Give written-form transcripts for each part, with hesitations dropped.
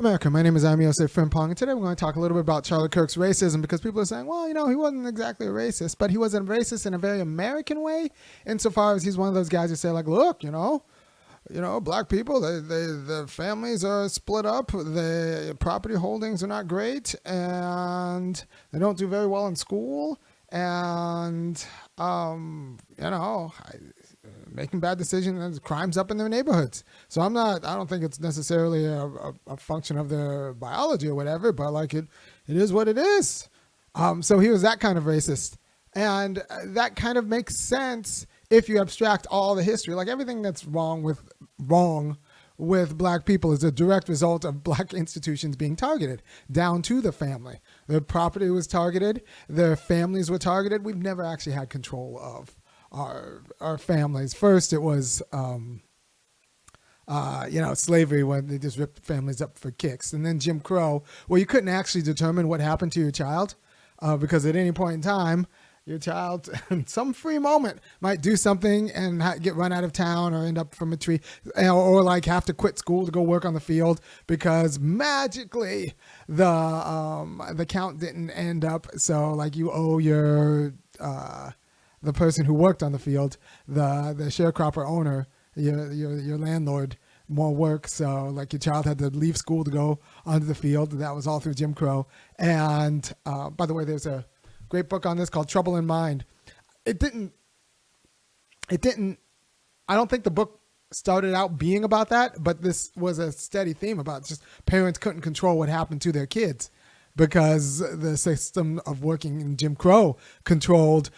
America, my name is Osei-Frimpong, and today we're going to talk a little bit about Charlie Kirk's racism because people are saying, well, he wasn't exactly a racist, but he was a racist in a very American way, insofar as he's one of those guys who say, like, look, black people, the families are split up, the property holdings are not great, and they don't do very well in school, and, making bad decisions and crimes up in their neighborhoods. So I don't think it's necessarily a function of their biology or whatever, but like it is what it is. So he was that kind of racist. And that kind of makes sense if you abstract all the history. Like everything that's wrong with black people is a direct result of black institutions being targeted down to the family. Their property was targeted. Their families were targeted. We've never actually had control of our families. First, it was, slavery when they just ripped families up for kicks. And then Jim Crow, where you couldn't actually determine what happened to your child because at any point in time, your child, in some free moment, might do something and get run out of town or end up from a tree or like have to quit school to go work on the field because magically the count didn't end up. So like you owe your the person who worked on the field, the sharecropper owner, your landlord, more work. So like your child had to leave school to go onto the field. That was all through Jim Crow. And by the way, there's a great book on this called Trouble in Mind. I don't think the book started out being about that, but this was a steady theme about just parents couldn't control what happened to their kids because the system of working in Jim Crow controlled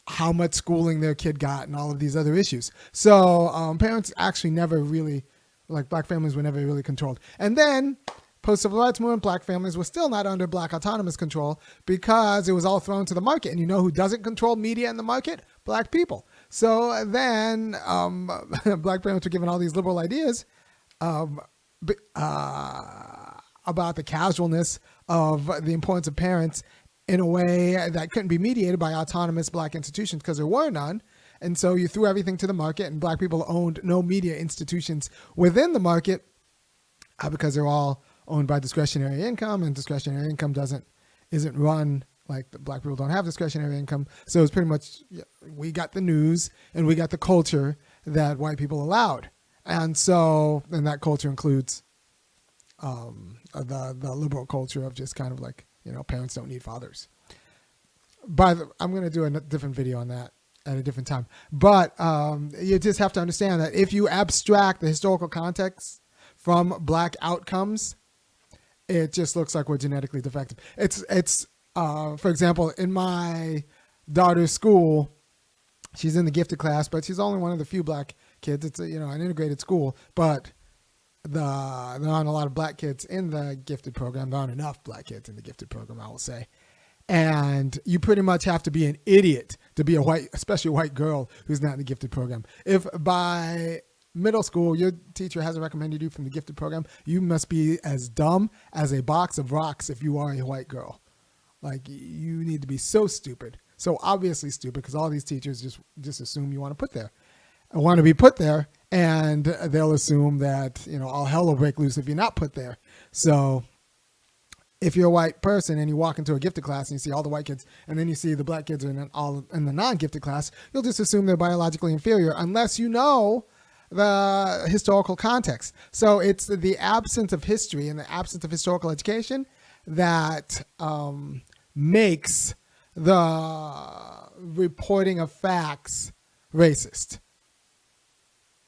how much schooling their kid got and all of these other issues. So parents actually never really, like black families were never really controlled. And then post-civil rights movement, black families were still not under black autonomous control because it was all thrown to the market. And you know who doesn't control media in the market? Black people. So then black parents were given all these liberal ideas about the casualness of the importance of parents in a way that couldn't be mediated by autonomous black institutions because there were none. And so you threw everything to the market and black people owned no media institutions within the market because they're all owned by discretionary income, and discretionary income isn't run like the black people don't have discretionary income. So it's pretty much, we got the news and we got the culture that white people allowed. And so, and that culture includes the liberal culture of just kind of like, parents don't need fathers. I'm going to do a different video on that at a different time. But you just have to understand that if you abstract the historical context from black outcomes, it just looks like we're genetically defective. It's for example, in my daughter's school, she's in the gifted class, but she's only one of the few black kids. It's an integrated school, but there aren't a lot of black kids in the gifted program. There aren't enough black kids in the gifted program, I will say. And you pretty much have to be an idiot to be especially a white girl who's not in the gifted program. If by middle school your teacher hasn't recommended you from the gifted program, you must be as dumb as a box of rocks if you are a white girl. Like, you need to be so stupid, so obviously stupid, because all these teachers just assume you want to be put there, and they'll assume that all hell will break loose if you're not put there. So if you're a white person and you walk into a gifted class and you see all the white kids, and then you see the black kids are in the non-gifted class, you'll just assume they're biologically inferior unless you know the historical context. So it's the absence of history and the absence of historical education that makes the reporting of facts racist,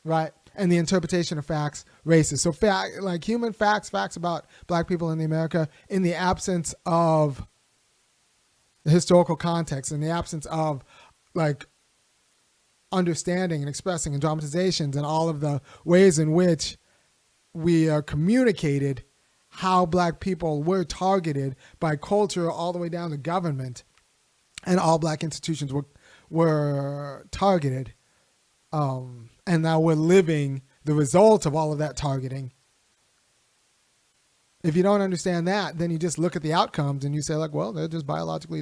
right? And the interpretation of facts racist. So like human facts about black people in America, in the absence of the historical context, in the absence of like understanding and expressing and dramatizations and all of the ways in which we are communicated how black people were targeted by culture all the way down to government, and all black institutions were targeted. And now we're living the result of all of that targeting. If you don't understand that, then you just look at the outcomes and you say like, well, they're just biologically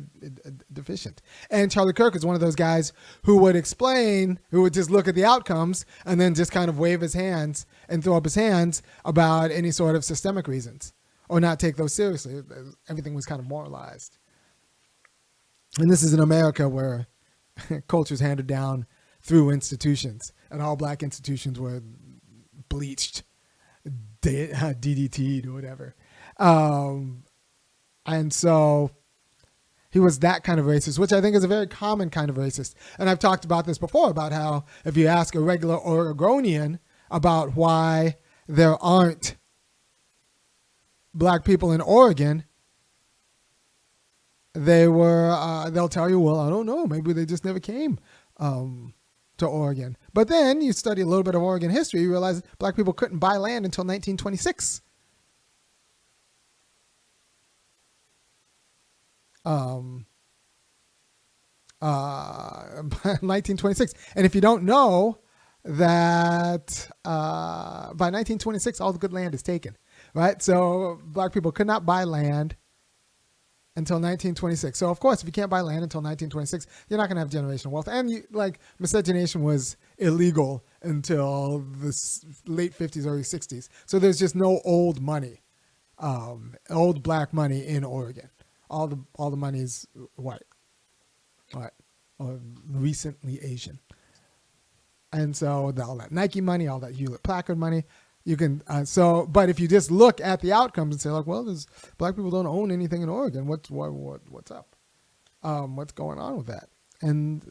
deficient. And Charlie Kirk is one of those guys who would just look at the outcomes and then just kind of wave his hands and throw up his hands about any sort of systemic reasons. or not take those seriously. Everything was kind of moralized. And this is in America where culture is handed down through institutions, and all black institutions were bleached, DDT'd or whatever. And so he was that kind of racist, which I think is a very common kind of racist. And I've talked about this before, about how if you ask a regular Oregonian about why there aren't black people in Oregon, they'll tell you, well, I don't know, maybe they just never came to Oregon. But then you study a little bit of Oregon history, you realize black people couldn't buy land until 1926. 1926. And if you don't know that by 1926, all the good land is taken, right? So black people could not buy land until 1926. So of course, if you can't buy land until 1926, you're not going to have generational wealth. And miscegenation was illegal until the late 50s, early 60s. So there's just no old money, old black money in Oregon. All the money is white, or recently Asian. And so all that Nike money, all that Hewlett-Packard money, you can, but if you just look at the outcomes and say, like, well, black people don't own anything in Oregon. What's up? What's going on with that? And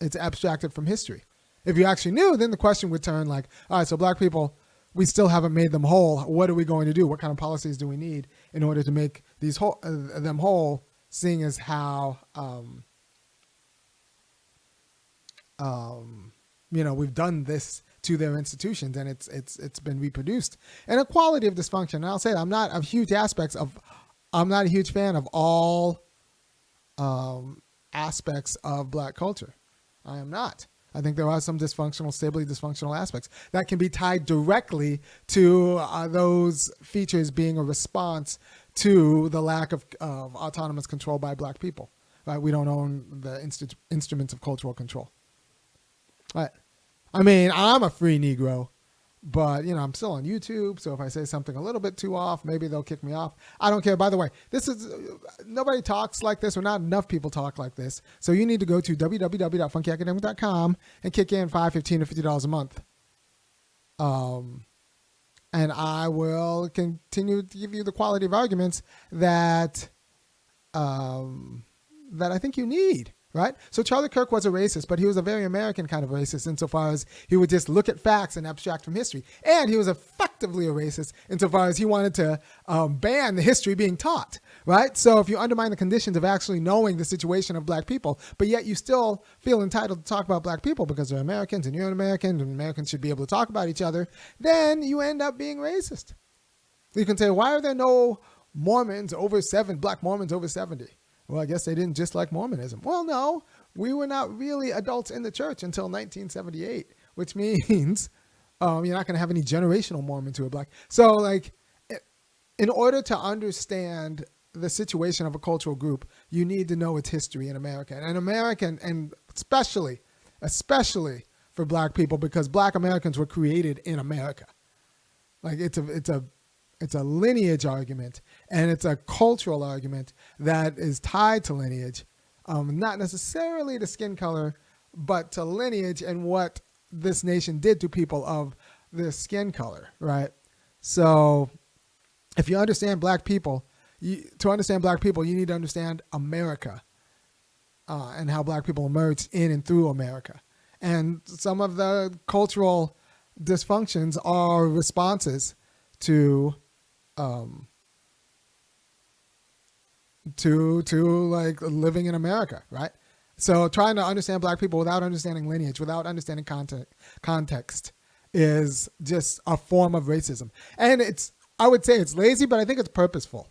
it's abstracted from history. If you actually knew, then the question would turn like, all right, so black people, we still haven't made them whole. What are we going to do? What kind of policies do we need in order to make these them whole, seeing as how, we've done this to their institutions, and it's been reproduced. And a quality of dysfunction. And I'll say that I'm not a huge fan of all aspects of black culture. I am not. I think there are some stably dysfunctional aspects that can be tied directly to those features being a response to the lack of autonomous control by black people. Right? We don't own the instruments of cultural control. Right? I mean, I'm a free Negro, but I'm still on YouTube. So if I say something a little bit too off, maybe they'll kick me off. I don't care. By the way, nobody talks like this, or not enough people talk like this. So you need to go to www.funkyacademic.com and kick in $5, $15, or $50 a month. And I will continue to give you the quality of arguments that I think you need. Right? So Charlie Kirk was a racist, but he was a very American kind of racist insofar as he would just look at facts and abstract from history. And he was effectively a racist insofar as he wanted to ban the history being taught. Right? So if you undermine the conditions of actually knowing the situation of black people, but yet you still feel entitled to talk about black people because they're Americans and you're an American and Americans should be able to talk about each other, then you end up being racist. You can say, why are there no black Mormons over 70? Well, I guess they didn't just like Mormonism. Well, no, we were not really adults in the church until 1978, which means you're not going to have any generational Mormons who are black. So, in order to understand the situation of a cultural group, you need to know its history in America. And especially for black people, because black Americans were created in America. It's a lineage argument, and it's a cultural argument that is tied to lineage, not necessarily to skin color, but to lineage and what this nation did to people of this skin color, right? So if you understand black people, to understand black people, you need to understand America and how black people emerged in and through America. And some of the cultural dysfunctions are responses to living in America, right? So trying to understand black people without understanding lineage, without understanding context is just a form of racism. And I would say it's lazy, but I think it's purposeful.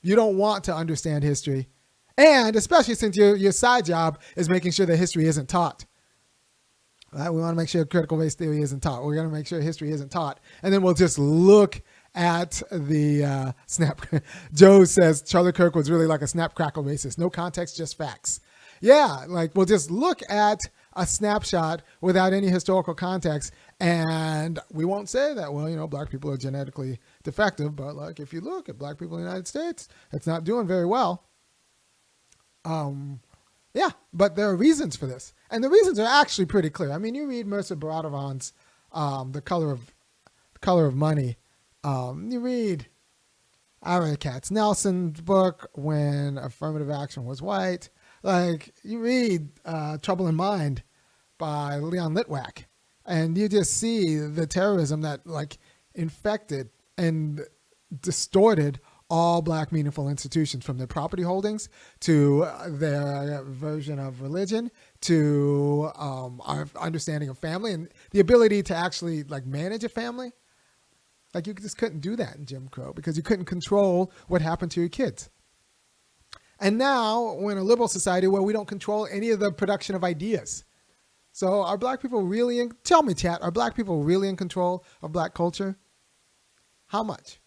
You don't want to understand history. And especially since your side job is making sure that history isn't taught. Right? We want to make sure critical race theory isn't taught. We're going to make sure history isn't taught. And then we'll just look at the snap. Joe says Charlie Kirk was really like a snap crackle racist. No context, just facts. Yeah, we'll just look at a snapshot without any historical context. And we won't say that, well, black people are genetically defective, but like if you look at black people in the United States, it's not doing very well. Yeah, but there are reasons for this. And the reasons are actually pretty clear. I mean, you read Mercer Baradovan's The Color of Money. You read Ira Katznelson's book, When Affirmative Action Was White. Like, you read Trouble in Mind by Leon Litwack, and you just see the terrorism that, like, infected and distorted all black meaningful institutions, from their property holdings to their version of religion to our understanding of family and the ability to actually, like, manage a family. Like, you just couldn't do that in Jim Crow because you couldn't control what happened to your kids. And now we're in a liberal society where we don't control any of the production of ideas. So are black people really tell me, chat, are black people really in control of black culture? How much?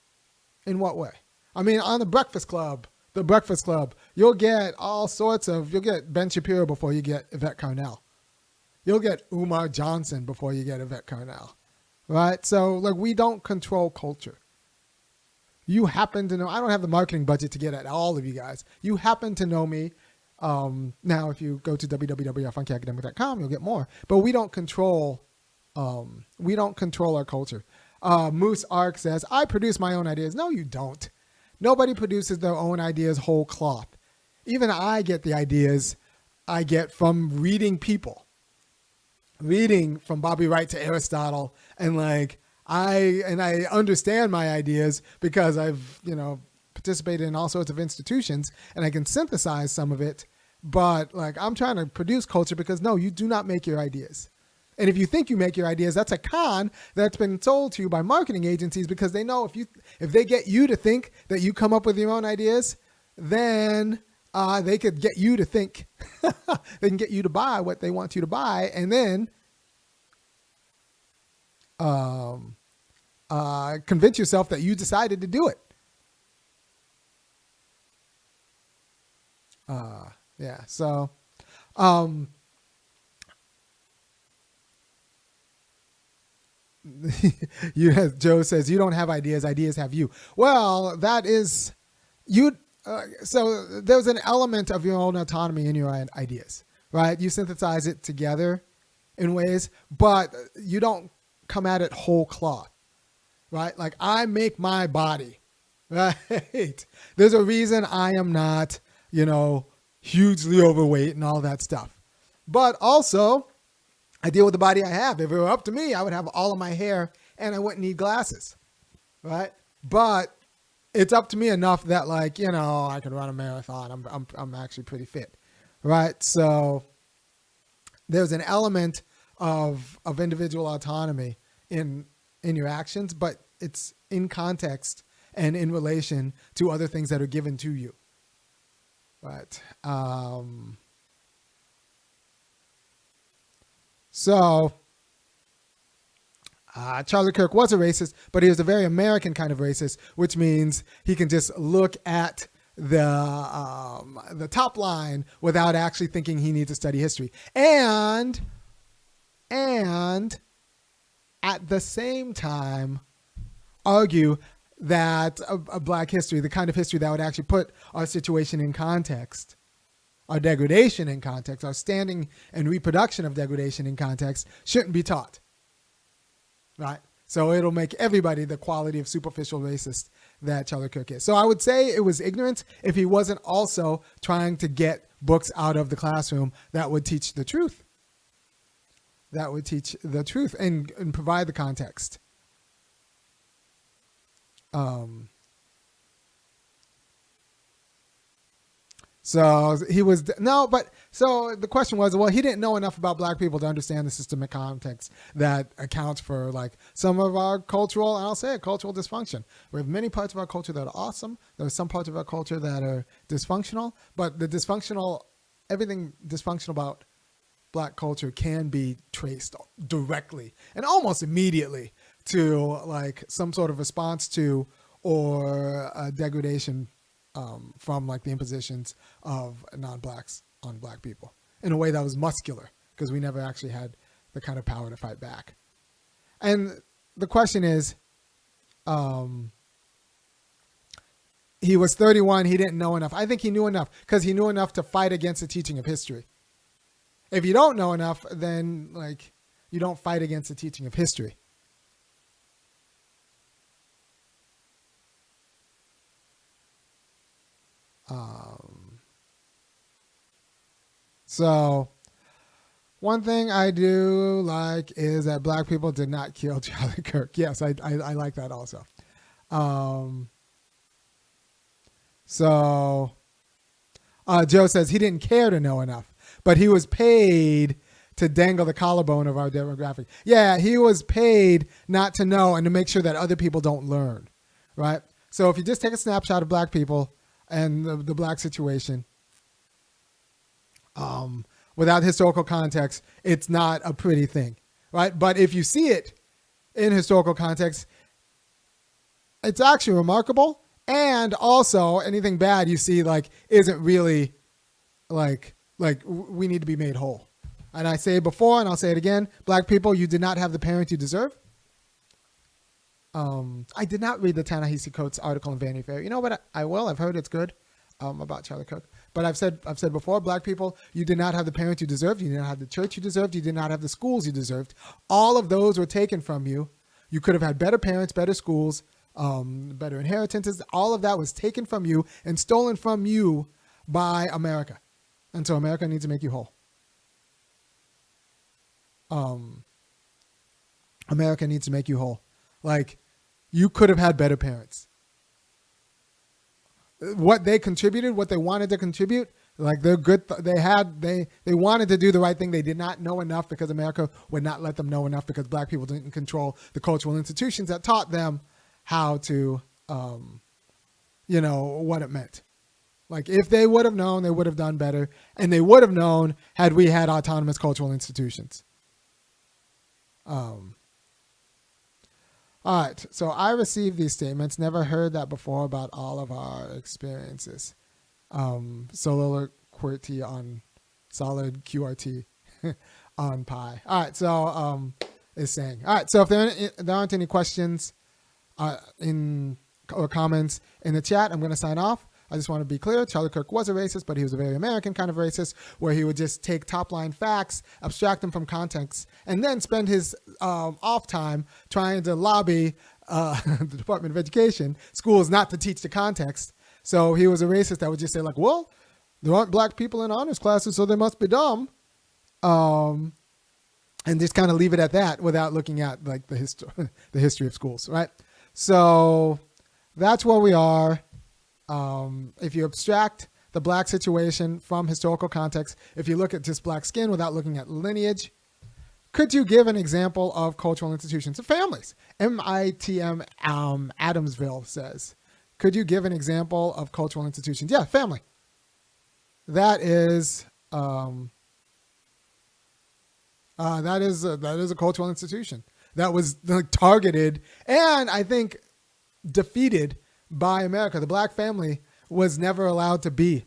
In what way? I mean, on the Breakfast Club, you'll get all sorts of, you'll get Ben Shapiro before you get Yvette Carnell. You'll get Umar Johnson before you get Yvette Carnell. Right? So, like, we don't control culture. You happen to know, I don't have the marketing budget to get at all of you guys. You happen to know me. Now, if you go to www.funkyacademic.com, you'll get more. But we don't control our culture. Moose Ark says, I produce my own ideas. No, you don't. Nobody produces their own ideas whole cloth. Even I get the ideas I get from reading people. Reading from Bobby Wright to Aristotle, and I understand my ideas because I've, participated in all sorts of institutions, and I can synthesize some of it. But like, I'm trying to produce culture because no, you do not make your ideas. And if you think you make your ideas, that's a con that's been sold to you by marketing agencies, because they know if they get you to think that you come up with your own ideas, then they could get you to think. They can get you to buy what they want you to buy, and then convince yourself that you decided to do it. Yeah. So, Joe says, you don't have ideas. Ideas have you. Well, that is you. So there's an element of your own autonomy in your ideas, right? You synthesize it together in ways, but you don't come at it whole cloth, right? Like, I make my body, right? There's a reason I am not, hugely overweight and all that stuff. But also, I deal with the body I have. If it were up to me, I would have all of my hair and I wouldn't need glasses, right? But it's up to me enough that, like, I could run a marathon. I'm actually pretty fit, right? So there's an element of individual autonomy in your actions, but it's in context and in relation to other things that are given to you. But Charlie Kirk was a racist, but he was a very American kind of racist, which means he can just look at the top line without actually thinking he needs to study history. And at the same time, argue that a black history, the kind of history that would actually put our situation in context, our degradation in context, our standing and reproduction of degradation in context, shouldn't be taught. Right? So it'll make everybody the quality of superficial racist that Charlie Kirk is. So I would say it was ignorance if he wasn't also trying to get books out of the classroom that would teach the truth. That would teach the truth and provide the context. So he was, no, but so the question was, well, he didn't know enough about black people to understand the systemic context that accounts for, like, some of our cultural, and I'll say it, cultural dysfunction. We have many parts of our culture that are awesome. There are some parts of our culture that are dysfunctional, but everything dysfunctional about black culture can be traced directly and almost immediately to, like, some sort of response to or a degradation from, like, the impositions of non-blacks on black people in a way that was muscular, because we never actually had the kind of power to fight back. And the question is, he was 31. He didn't know enough. I think he knew enough because he knew enough to fight against the teaching of history. If you don't know enough, then like you don't fight against the teaching of history. So one thing I do like is that black people did not kill Charlie Kirk. Yes, I like that also. So Joe says he didn't care to know enough, but he was paid to dangle the collarbone of our demographic. Yeah, he was paid not to know and to make sure that other people don't learn, right? So if you just take a snapshot of black people and the black situation, without historical context, it's not a pretty thing, right? But if you see it in historical context, it's actually remarkable. And also anything bad you see like isn't really like we need to be made whole. And I say it before and I'll say it again, black people, you did not have the parent you deserve. I did not read the Ta-Nehisi Coates article in Vanity Fair. You know what? I will. I've heard it's good about Charlie Kirk. But I've said before, black people, you did not have the parent you deserved. You did not have the church you deserved. You did not have the schools you deserved. All of those were taken from you. You could have had better parents, better schools, better inheritances. All of that was taken from you and stolen from you by America. And so America needs to make you whole. America needs to make you whole. Like, you could have had better parents. What they contributed, what they wanted to contribute, like they're good. They wanted to do the right thing. They did not know enough because America would not let them know enough because black people didn't control the cultural institutions that taught them how to, what it meant. Like if they would have known, they would have done better. And they would have known had we had autonomous cultural institutions. All right, so I received these statements. Never heard that before about all of our experiences. Soliloquy on solid QRT on pi. All right, so is saying. All right, so if there aren't any questions or comments in the chat, I'm going to sign off. I just want to be clear. Charlie Kirk was a racist, but he was a very American kind of racist where he would just take top-line facts, abstract them from context, and then spend his off time trying to lobby the Department of Education, schools not to teach the context. So he was a racist that would just say, like, well, there aren't black people in honors classes, so they must be dumb. And just kind of leave it at that without looking at, like, the history of schools, right? So that's where we are. If you abstract the black situation from historical context, if you look at just black skin without looking at lineage, could you give an example of cultural institutions of families? MITM Adamsville says, could you give an example of cultural institutions? Yeah, family. That is a cultural institution that was targeted and I think defeated by America. The black family was never allowed to be,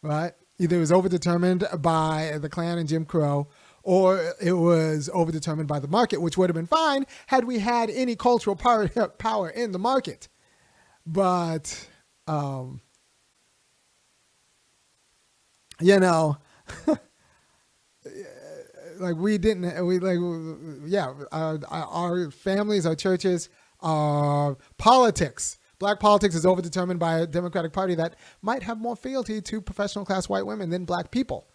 right? Either it was overdetermined by the Klan and Jim Crow, or it was overdetermined by the market, which would have been fine had we had any cultural power in the market. But, our families, our churches, our politics. Black politics is overdetermined by a Democratic Party that might have more fealty to professional class white women than black people,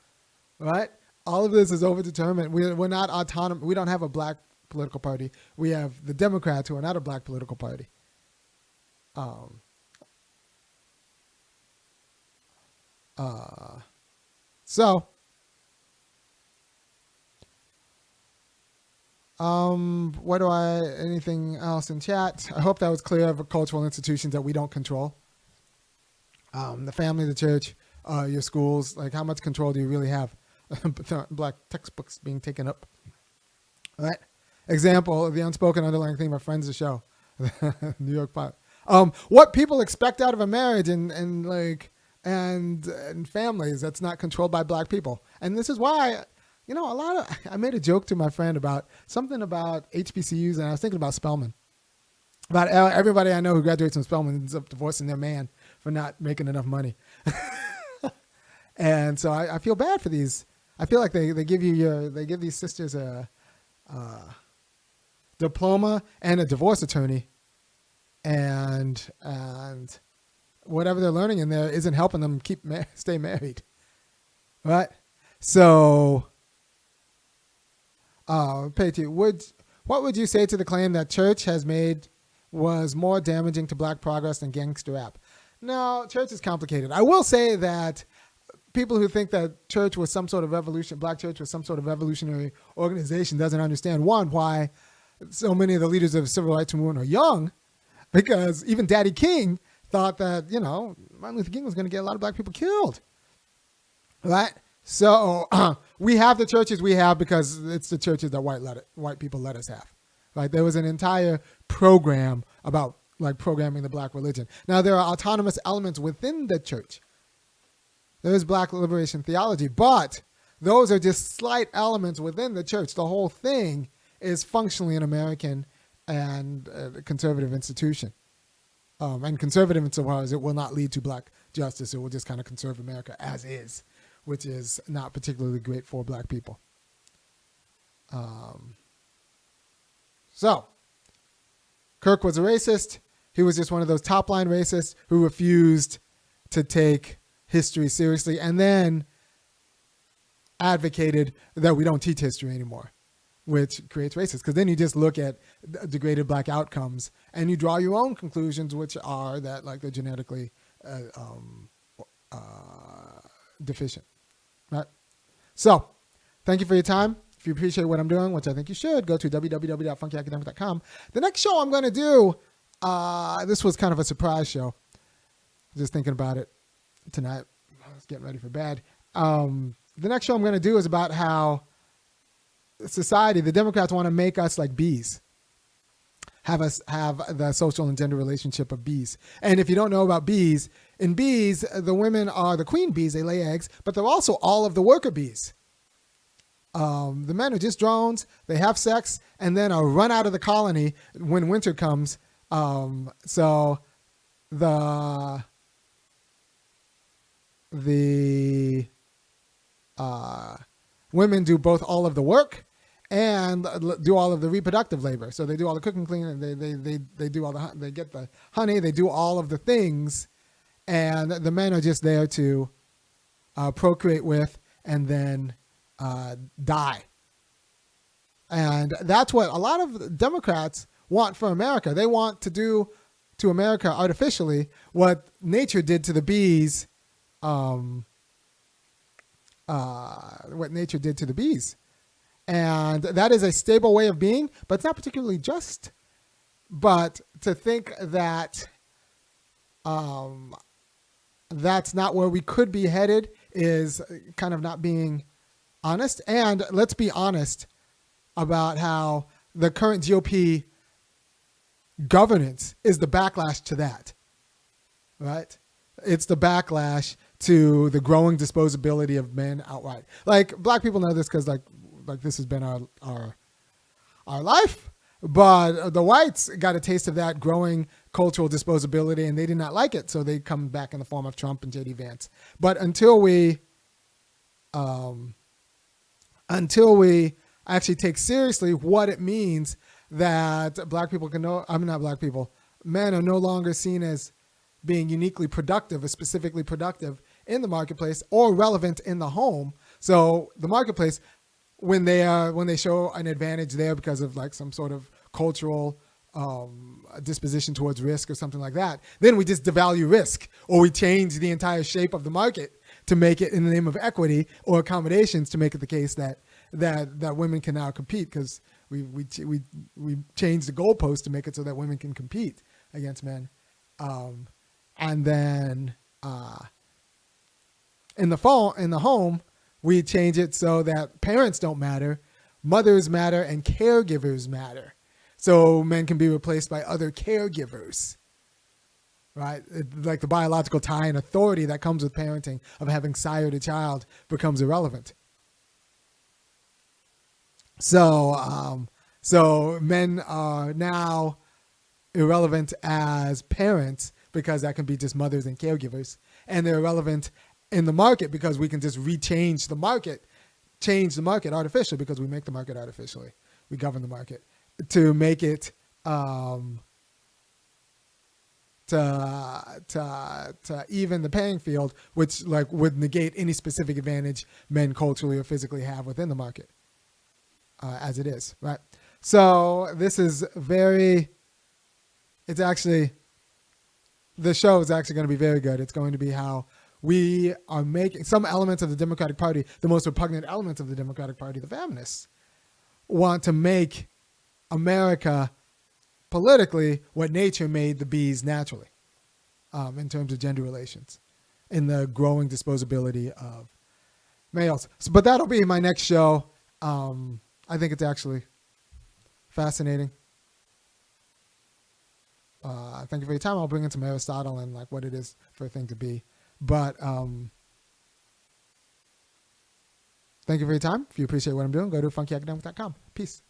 right? All of this is overdetermined. We're not autonomous. We don't have a black political party. We have the Democrats who are not a black political party. Anything else in chat? I hope that was clear of cultural institutions that we don't control. The family, the church, your schools, like how much control do you really have? Black textbooks being taken up. All right. Example, the unspoken underlying theme of Friends the Show. New York Post. What people expect out of a marriage and families that's not controlled by black people. And this is why I made a joke to my friend about something about HBCUs, and I was thinking about Spelman. About everybody I know who graduates from Spelman ends up divorcing their man for not making enough money. And so I feel bad for these. I feel like they give these sisters a diploma and a divorce attorney, and whatever they're learning in there isn't helping them stay married, right? So, Peggy, what would you say to the claim that church has made was more damaging to black progress than gangster rap? No, church is complicated. I will say that people who think that church was some sort of black church was some sort of revolutionary organization doesn't understand, one, why so many of the leaders of the civil rights movement are young, because even Daddy King thought that, Martin Luther King was going to get a lot of black people killed, right? So we have the churches we have because it's the churches that white people let us have, right? There was an entire program about like programming the black religion. Now there are autonomous elements within the church. There is black liberation theology, but those are just slight elements within the church. The whole thing is functionally an American and conservative institution. And conservative insofar as it will not lead to black justice. It will just kind of conserve America as is, which is not particularly great for black people. So, Kirk was a racist. He was just one of those top-line racists who refused to take history seriously and then advocated that we don't teach history anymore, which creates racism, because then you just look at degraded black outcomes and you draw your own conclusions, which are that like they're genetically deficient. Right? So, thank you for your time. If you appreciate what I'm doing, which I think you should, go to www.funkyacademic.com. The next show I'm going to do, this was kind of a surprise show. Just thinking about it tonight. I was getting ready for bed. The next show I'm going to do is about how society, the Democrats want to make us like bees. Have us have the social and gender relationship of bees. And if you don't know about bees, in bees, the women are the queen bees. They lay eggs, but they're also all of the worker bees. The men are just drones. They have sex and then are run out of the colony when winter comes. So the women do both all of the work and do all of the reproductive labor. So they do all the cooking, cleaning, they do all they get the honey, they do all of the things, and the men are just there to procreate with and then die. And that's what a lot of Democrats want for America. They want to do to America artificially what nature did to the bees. What nature did to the bees. And that is a stable way of being, but it's not particularly just. But to think that that's not where we could be headed is kind of not being honest. And let's be honest about how the current GOP governance is the backlash to that, right? It's the backlash to the growing disposability of men outright. Like black people know this because like this has been our life, but the whites got a taste of that growing cultural disposability and they did not like it. So they come back in the form of Trump and J.D. Vance. But until we actually take seriously what it means that black people men are no longer seen as being uniquely productive or specifically productive in the marketplace or relevant in the home. So the marketplace, when they show an advantage there because of like some sort of cultural disposition towards risk or something like that, then we just devalue risk, or we change the entire shape of the market to make it in the name of equity or accommodations to make it the case that women can now compete, because we changed the goalpost to make it so that women can compete against men. And then in the home, we change it so that parents don't matter, mothers matter, and caregivers matter. So men can be replaced by other caregivers, right? Like the biological tie and authority that comes with parenting of having sired a child becomes irrelevant. So men are now irrelevant as parents because that can be just mothers and caregivers, and they're irrelevant in the market because we can just change the market artificially because we make the market artificially. We govern the market to make it to even the playing field, which like would negate any specific advantage men culturally or physically have within the market as it is, right? So this is it's actually, the show is actually going to be very good. It's going to be how we are making some elements of the Democratic Party, the most repugnant elements of the Democratic Party, the feminists, want to make America politically what nature made the bees naturally in terms of gender relations in the growing disposability of males. So, but that'll be my next show. I think it's actually fascinating. Thank you for your time. I'll bring in some Aristotle and like what it is for a thing to be. But thank you for your time. If you appreciate what I'm doing, go to funkyacademic.com. Peace.